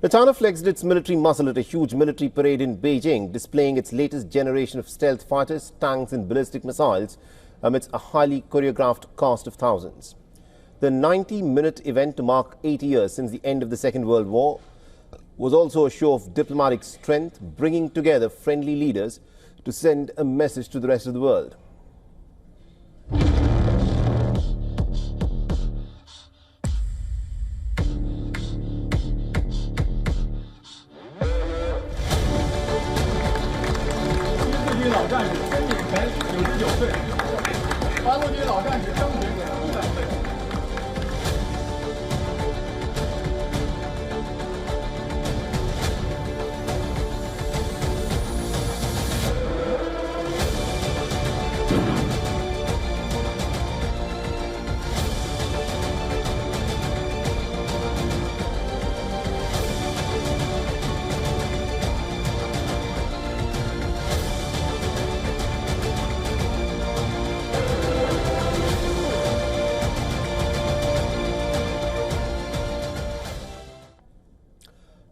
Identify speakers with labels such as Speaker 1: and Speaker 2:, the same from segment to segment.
Speaker 1: China flexed its military muscle at a huge military parade in Beijing, displaying its latest generation of stealth fighters, tanks and ballistic missiles amidst a highly choreographed cast of thousands. The 90-minute event to mark 80 years since the end of the Second World War was also a show of diplomatic strength, bringing together friendly leaders to send a message to the rest of the world.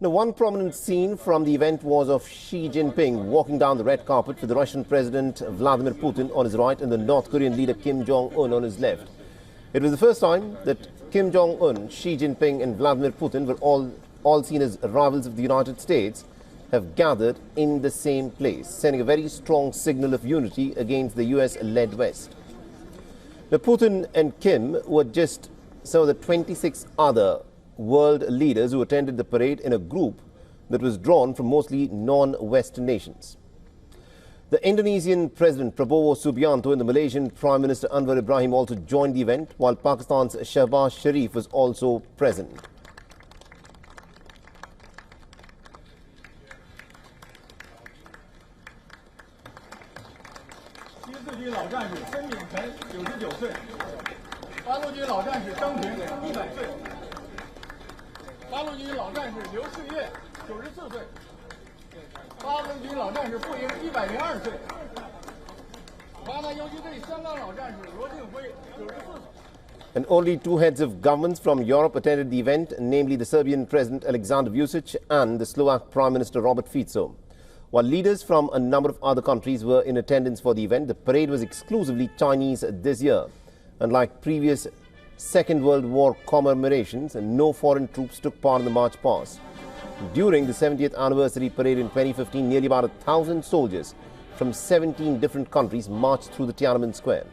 Speaker 1: Now, one prominent scene from the event was of Xi Jinping walking down the red carpet with the Russian President Vladimir Putin on his right and the North Korean leader Kim Jong-un on his left. It was the first time that Kim Jong-un, Xi Jinping and Vladimir Putin were all seen as rivals of the United States, have gathered in the same place, sending a very strong signal of unity against the US-led West. Now, Putin and Kim were just some of the 26 other world leaders who attended the parade in a group that was drawn from mostly non-Western nations. The Indonesian President Prabowo Subianto and the Malaysian Prime Minister Anwar Ibrahim also joined the event, while Pakistan's Shahbaz Sharif was also present. And only two heads of governments from Europe attended the event, namely the Serbian President Aleksandar Vučić and the Slovak Prime Minister Robert Fico. While leaders from a number of other countries were in attendance for the event, the parade was exclusively Chinese this year. Unlike previous Second World War commemorations, no foreign troops took part in the march past. During the 70th anniversary parade in 2015, nearly about 1,000 soldiers from 17 different countries marched through the Tiananmen Square.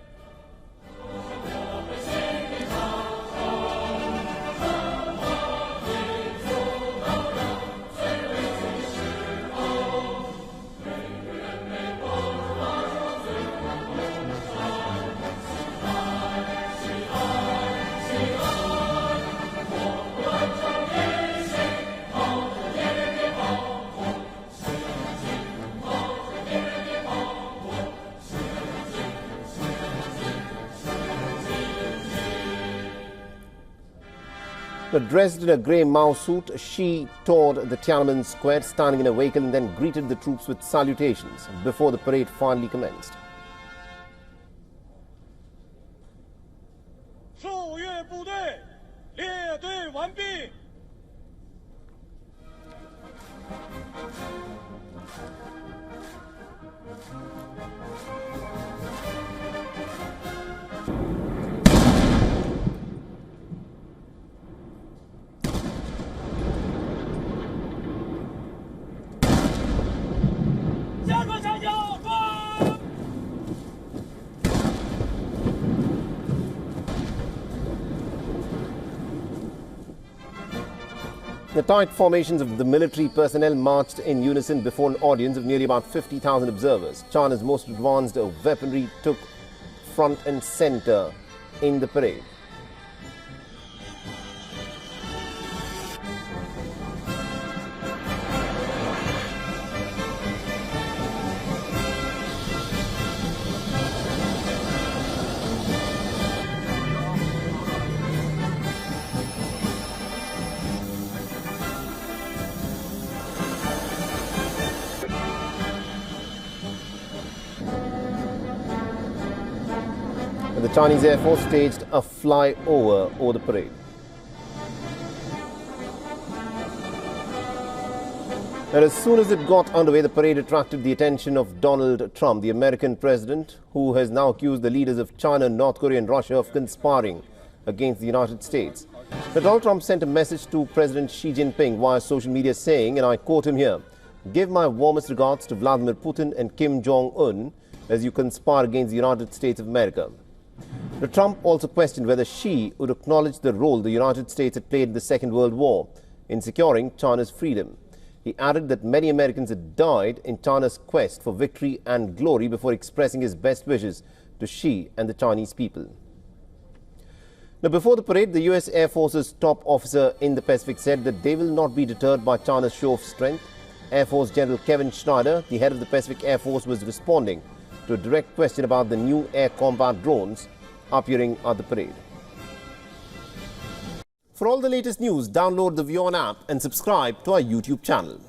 Speaker 1: Dressed in a grey Mao suit, Xi toured the Tiananmen Square, standing in a vehicle, and then greeted the troops with salutations before the parade finally commenced. The tight formations of the military personnel marched in unison before an audience of nearly about 50,000 observers. China's most advanced weaponry took front and center in the parade. And the Chinese Air Force staged a flyover over the parade. And as soon as it got underway, the parade attracted the attention of Donald Trump, the American president, who has now accused the leaders of China, North Korea and Russia of conspiring against the United States. Now, Donald Trump sent a message to President Xi Jinping via social media saying, and I quote him here, "Give my warmest regards to Vladimir Putin and Kim Jong-un as you conspire against the United States of America." Now, Trump also questioned whether Xi would acknowledge the role the United States had played in the Second World War in securing China's freedom. He added that many Americans had died in China's quest for victory and glory before expressing his best wishes to Xi and the Chinese people. Now, before the parade, the U.S. Air Force's top officer in the Pacific said that they will not be deterred by China's show of strength. Air Force General Kevin Schneider, the head of the Pacific Air Force, was responding to a direct question about the new air combat drones appearing at the parade. For all the latest news, download the WION app and subscribe to our YouTube channel.